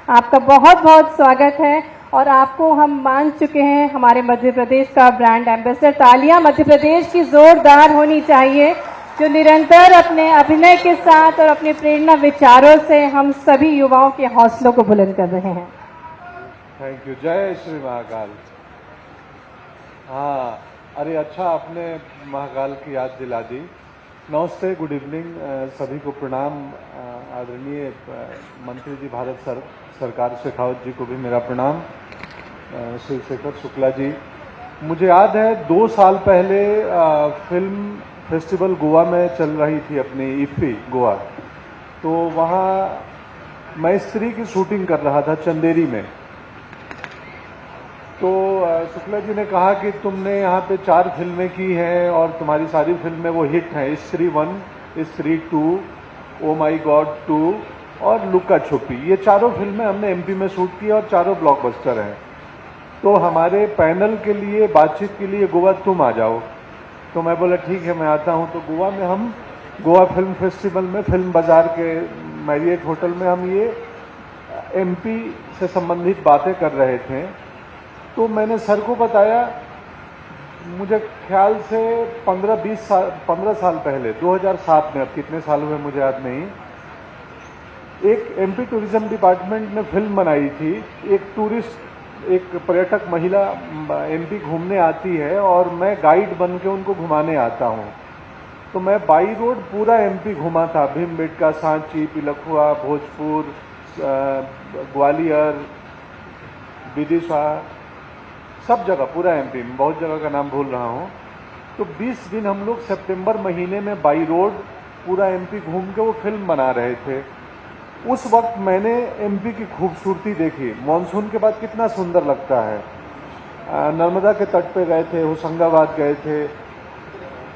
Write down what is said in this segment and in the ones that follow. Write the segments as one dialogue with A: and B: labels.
A: आपका बहुत बहुत स्वागत है और आपको हम मान चुके हैं हमारे मध्य प्रदेश का ब्रांड एम्बेसडर। तालियां मध्य प्रदेश की जोरदार होनी चाहिए, जो निरंतर अपने अभिनय के साथ और अपने प्रेरणा विचारों से हम सभी युवाओं के हौसलों को बुलंद कर रहे हैं।
B: Thank you. जय श्री महाकाल। हाँ, अरे अच्छा, आपने महाकाल की याद दिला दी। नमस्ते, गुड इवनिंग, सभी को प्रणाम। आदरणीय मंत्री जी भारत सरकार शेखावत जी को भी मेरा प्रणाम। शिवशेखर शुक्ला जी, मुझे याद है 2 साल पहले फिल्म फेस्टिवल गोवा में चल रही थी, अपनी इफ्फी गोवा। तो वहाँ मैं स्त्री की शूटिंग कर रहा था चंदेरी में। तो शुक्ला जी ने कहा कि तुमने यहाँ पे 4 फिल्में की हैं और तुम्हारी सारी फिल्में वो हिट हैं, स्त्री 1, स्त्री 2, ओ माई गॉड 2 और लुक्का छुपी। ये चारों फिल्में हमने एमपी में शूट की और चारों ब्लॉकबस्टर हैं। तो हमारे पैनल के लिए, बातचीत के लिए गोवा तुम आ जाओ। तो मैं बोला ठीक है, मैं आता हूँ। तो गोवा में हम गोवा फिल्म फेस्टिवल में फिल्म बाजार के मैरियट होटल में हम ये एमपी से संबंधित बातें कर रहे थे। तो मैंने सर को बताया, मुझे ख्याल से 15 साल पहले, 2007 में, अब कितने साल हुए मुझे याद नहीं, एक एमपी टूरिज्म डिपार्टमेंट ने फिल्म बनाई थी। एक पर्यटक महिला एमपी घूमने आती है और मैं गाइड बन के उनको घुमाने आता हूँ। तो मैं बाई रोड पूरा एमपी घुमा था, भीमबेटका, सांची, पिलखुआ, भोजपुर, ग्वालियर, विदिशा, सब जगह, पूरा एमपी में, बहुत जगह का नाम भूल रहा हूँ। तो 20 दिन हम लोग सितंबर महीने में बाई रोड पूरा एमपी घूम के वो फिल्म बना रहे थे। उस वक्त मैंने एमपी की खूबसूरती देखी। मॉनसून के बाद कितना सुंदर लगता है। नर्मदा के तट पे गए थे, होशंगाबाद गए थे।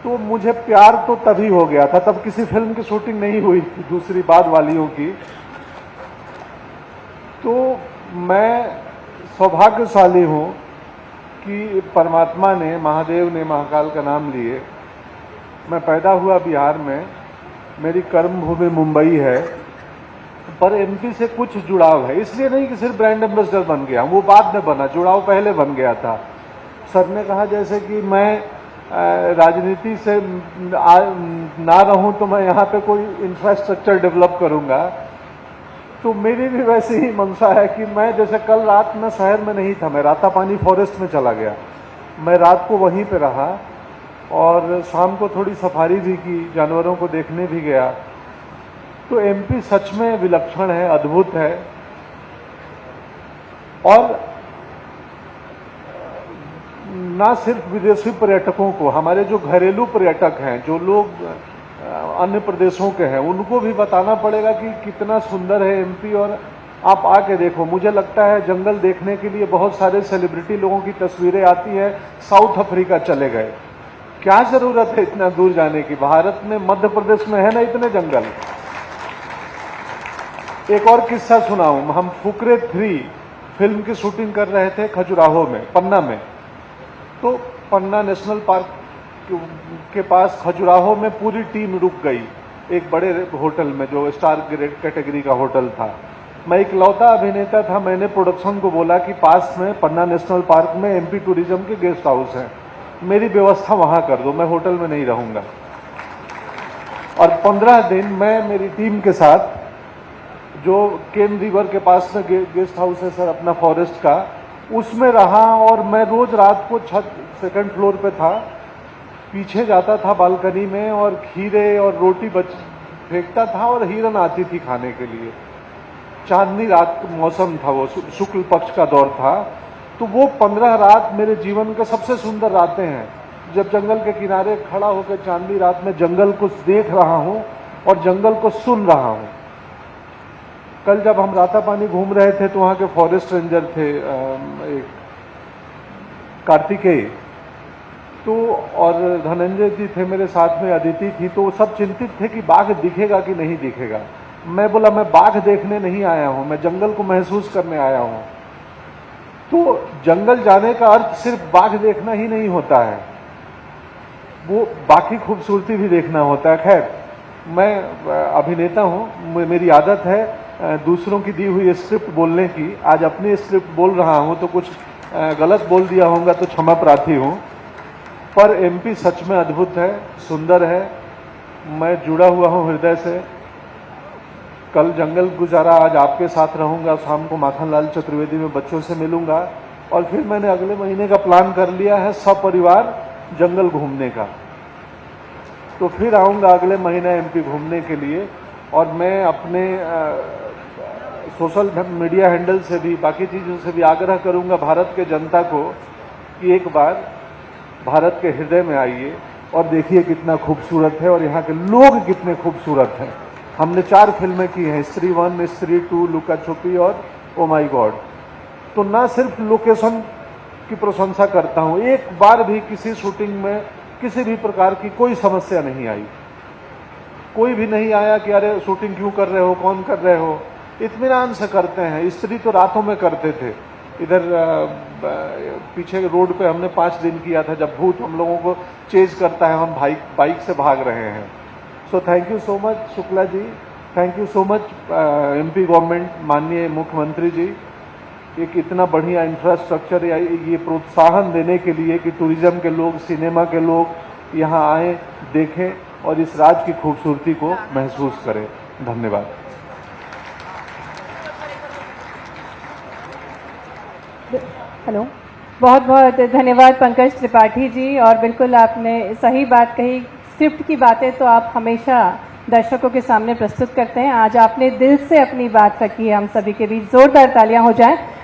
B: तो मुझे प्यार तो तभी हो गया था, तब किसी फिल्म की शूटिंग नहीं हुई थी, दूसरी बाद वालियों की। तो मैं सौभाग्यशाली हूँ कि परमात्मा ने, महादेव ने महाकाल का नाम लिए। मैं पैदा हुआ बिहार में, मेरी कर्म भूमि मुंबई है, पर एमपी से कुछ जुड़ाव है। इसलिए नहीं कि सिर्फ ब्रांड एम्बेसडर बन गया, वो बाद में बना, जुड़ाव पहले बन गया था। सर ने कहा जैसे कि मैं राजनीति से ना रहूं तो मैं यहाँ पे कोई इंफ्रास्ट्रक्चर डेवलप करूंगा। तो मेरी भी वैसे ही मंशा है कि मैं, जैसे कल रात में शहर में नहीं था, मैं रातापानी फॉरेस्ट में चला गया। मैं रात को वहीं पे रहा और शाम को थोड़ी सफारी भी की, जानवरों को देखने भी गया। तो एमपी सच में विलक्षण है, अद्भुत है। और ना सिर्फ विदेशी पर्यटकों को, हमारे जो घरेलू पर्यटक हैं, जो लोग अन्य प्रदेशों के हैं, उनको भी बताना पड़ेगा कि कितना सुंदर है एमपी। और आप आके देखो, मुझे लगता है जंगल देखने के लिए बहुत सारे सेलिब्रिटी लोगों की तस्वीरें आती हैं, साउथ अफ्रीका चले गए। क्या जरूरत है इतना दूर जाने की? भारत में, मध्य प्रदेश में है ना इतने जंगल। एक और किस्सा सुनाऊं, हम फुकरे 3 फिल्म की शूटिंग कर रहे थे खजुराहो में, पन्ना में। तो पन्ना नेशनल पार्क के पास खजुराहो में पूरी टीम रुक गई, एक बड़े होटल में जो स्टार कैटेगरी का होटल था। मैं इकलौता अभिनेता था। मैंने प्रोडक्शन को बोला कि पास में पन्ना नेशनल पार्क में एमपी टूरिज्म के गेस्ट हाउस हैं, मेरी व्यवस्था वहां कर दो, मैं होटल में नहीं रहूंगा। और 15 दिन मैं मेरी टीम के साथ, जो केन रिवर के पास में गेस्ट हाउस है सर अपना फॉरेस्ट का, उसमें रहा। और मैं रोज रात को छत 2nd फ्लोर पे था, पीछे जाता था बालकनी में और खीरे और रोटी फेंकता था और हिरन आती थी खाने के लिए। चांदनी रात मौसम था, वो शुक्ल पक्ष का दौर था। तो वो 15 रात मेरे जीवन के सबसे सुंदर रातें हैं, जब जंगल के किनारे खड़ा होकर चांदनी रात में जंगल को देख रहा हूं और जंगल को सुन रहा हूं। कल जब हम रातापानी घूम रहे थे तो वहां के फॉरेस्ट रेंजर थे, एक कार्तिकेय, तो और धनंजय जी थे मेरे साथ में, अदिति थी। तो सब चिंतित थे कि बाघ दिखेगा कि नहीं दिखेगा। मैं बोला मैं बाघ देखने नहीं आया हूं, मैं जंगल को महसूस करने आया हूं। तो जंगल जाने का अर्थ सिर्फ बाघ देखना ही नहीं होता है, वो बाकी खूबसूरती भी देखना होता है। खैर, मैं अभिनेता हूं, मेरी आदत है दूसरों की दी हुई स्क्रिप्ट बोलने की, आज अपनी स्क्रिप्ट बोल रहा हूं तो कुछ गलत बोल दिया होगा तो क्षमा प्रार्थी हूं। पर एमपी सच में अद्भुत है, सुंदर है। मैं जुड़ा हुआ हूं हृदय से। कल जंगल गुजारा, आज आपके साथ रहूंगा, शाम को माखनलाल चतुर्वेदी में बच्चों से मिलूंगा और फिर मैंने अगले महीने का प्लान कर लिया है सपरिवार जंगल घूमने का। तो फिर आऊंगा अगले महीने एमपी घूमने के लिए और मैं अपने सोशल मीडिया हैंडल से भी, बाकी चीजों से भी आग्रह करूंगा भारत के जनता को कि एक बार भारत के हृदय में आइए और देखिए कितना खूबसूरत है और यहाँ के लोग कितने खूबसूरत हैं। हमने 4 फिल्में की हैं, स्त्री 1, स्त्री 2, लुका छुपी और ओ माई गॉड। तो ना सिर्फ लोकेशन की प्रशंसा करता हूं, एक बार भी किसी शूटिंग में किसी भी प्रकार की कोई समस्या नहीं आई। कोई भी नहीं आया कि अरे शूटिंग क्यों कर रहे हो, कौन कर रहे हो। इत्मीनान से करते हैं। स्त्री तो रातों में करते थे। इधर पीछे रोड पे हमने 5 दिन किया था, जब भूत हम लोगों को चेज करता है, हम बाइक से भाग रहे हैं। So thank you so much Shukla ji, thank you so much MP government, माननीय मुख्यमंत्री जी, एक इतना बढ़िया इंफ्रास्ट्रक्चर या ये प्रोत्साहन देने के लिए कि टूरिज्म के लोग, सिनेमा के लोग यहाँ आए, देखें और इस राज्य की खूबसूरती को महसूस करें। धन्यवाद।
A: हेलो, बहुत बहुत धन्यवाद पंकज त्रिपाठी जी। और बिल्कुल आपने सही बात कही, स्क्रिप्ट की बातें तो आप हमेशा दर्शकों के सामने प्रस्तुत करते हैं। आज आपने दिल से अपनी बात रखी है हम सभी के बीच। जोरदार तालियां हो जाएं।